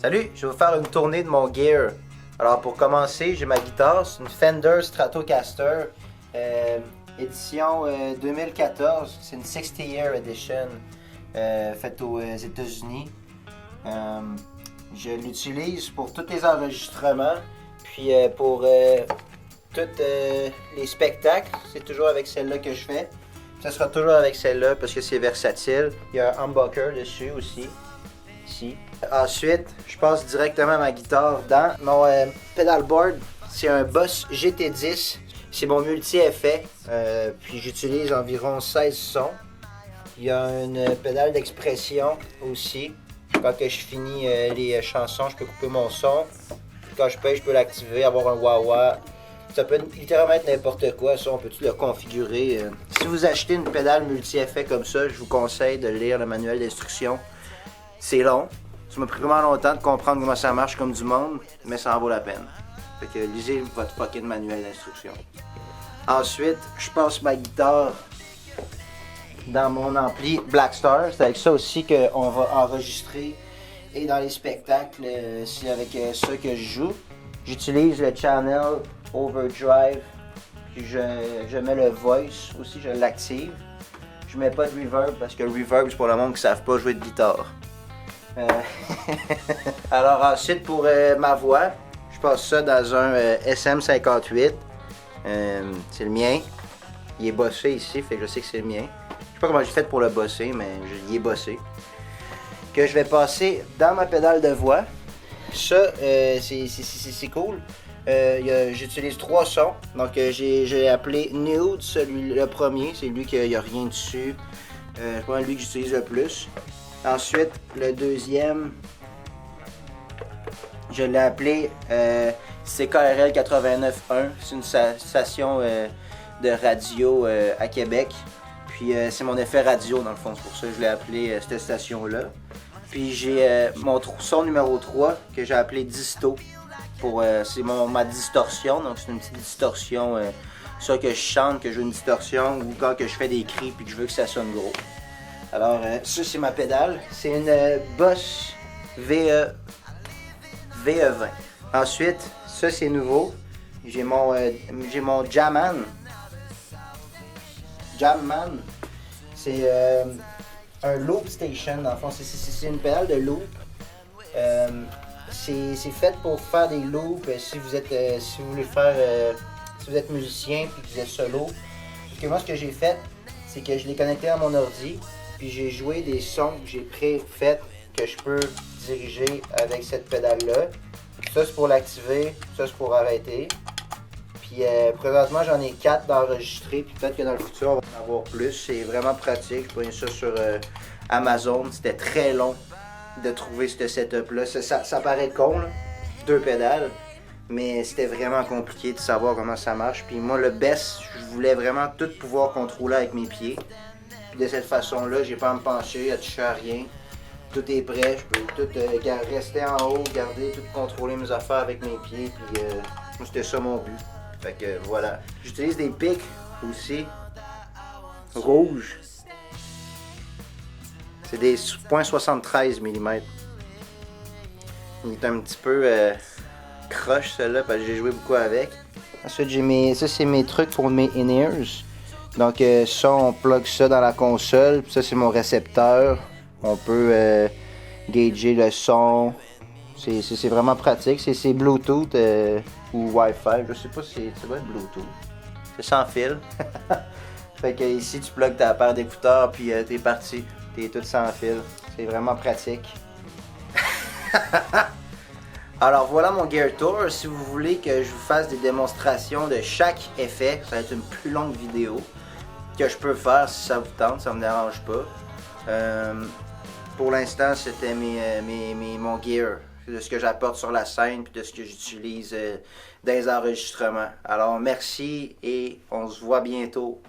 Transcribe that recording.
Salut, je vais vous faire une tournée de mon gear. Alors pour commencer, j'ai ma guitare, c'est une Fender Stratocaster édition 2014, c'est une 60 Year Edition faite aux États-Unis. Je l'utilise pour tous les enregistrements, puis pour tous les spectacles, c'est toujours avec celle-là que je fais. Ça sera toujours avec celle-là parce que c'est versatile. Il y a un humbucker dessus aussi. Ici. Ensuite, je passe directement à ma guitare dans mon pedalboard. C'est un Boss GT10. C'est mon multi-effet. Puis j'utilise environ 16 sons. Il y a une pédale d'expression aussi. Quand que je finis les chansons, je peux couper mon son. Puis quand je peux l'activer, avoir un wah-wah. Ça peut littéralement être n'importe quoi, ça on peut tout le configurer. Si vous achetez une pédale multi-effet comme ça, je vous conseille de lire le manuel d'instruction. C'est long, ça m'a pris vraiment longtemps de comprendre comment ça marche comme du monde, mais ça en vaut la peine. Fait que lisez votre fucking manuel d'instruction. Ensuite, je passe ma guitare dans mon ampli Blackstar. C'est avec ça aussi qu'on va enregistrer et dans les spectacles, c'est avec ça que je joue. J'utilise le channel Overdrive, puis je mets le voice aussi, je l'active. Je mets pas de reverb parce que le reverb c'est pour le monde qui ne savent pas jouer de guitare. Alors ensuite pour ma voix, je passe ça dans un SM58. C'est le mien. Il est bossé ici, fait que je sais que c'est le mien. Je sais pas comment j'ai fait pour le bosser, mais il est bossé. Que je vais passer dans ma pédale de voix. Ça, c'est cool. J'utilise 3 sons. Donc j'ai appelé Nude, le premier, c'est lui qu'il n'y a rien dessus. C'est pas lui que j'utilise le plus. Ensuite, le deuxième, je l'ai appelé CKRL 89.1. C'est une station de radio à Québec. Puis c'est mon effet radio dans le fond, c'est pour ça que je l'ai appelé cette station-là. Puis j'ai mon son numéro 3 que j'ai appelé Disto. C'est ma distorsion, donc c'est une petite distorsion. Soit que je chante, que je veux une distorsion, ou quand que je fais des cris puis que je veux que ça sonne gros. Alors ça c'est ma pédale. C'est une Boss VE20. Ensuite, ça c'est nouveau. J'ai mon Jamman. Jamman. C'est un loop station, dans le fond, c'est une pédale de loop. C'est fait pour faire des loops si vous voulez faire, si vous êtes musicien et que vous êtes solo. Donc, moi, ce que j'ai fait, c'est que je l'ai connecté à mon ordi, puis j'ai joué des sons que j'ai pré-faits que je peux diriger avec cette pédale-là. Ça, c'est pour l'activer, ça, c'est pour arrêter. Puis présentement, j'en ai 4 d'enregistrés, puis peut-être que dans le futur, on va en avoir plus. C'est vraiment pratique. Je voyais ça sur Amazon. C'était très long de trouver ce setup-là. Ça paraît con, là, 2 pédales, mais c'était vraiment compliqué de savoir comment ça marche. Puis moi, le best, je voulais vraiment tout pouvoir contrôler avec mes pieds. Puis de cette façon-là, j'ai pas à me pencher, à toucher à rien. Tout est prêt, je peux tout rester en haut, garder, tout contrôler mes affaires avec mes pieds. Puis moi, c'était ça mon but. Fait que voilà. J'utilise des pics aussi. Rouges. C'est des .73 mm. Il est un petit peu croche celui-là parce que j'ai joué beaucoup avec. Ensuite ça c'est mes trucs pour mes in-ears. Donc ça on plug ça dans la console. Puis ça c'est mon récepteur. On peut gager le son. C'est vraiment pratique. C'est Bluetooth ou Wi-Fi. Je sais pas si ça doit être Bluetooth. C'est sans fil. Fait que ici tu plugues ta paire d'écouteurs puis t'es parti. T'es tout sans fil. C'est vraiment pratique. Alors voilà mon Gear Tour. Si vous voulez que je vous fasse des démonstrations de chaque effet, ça va être une plus longue vidéo que je peux faire si ça vous tente, ça me dérange pas. Pour l'instant, c'était mon gear, de ce que j'apporte sur la scène puis de ce que j'utilise dans les enregistrements. Alors merci et on se voit bientôt.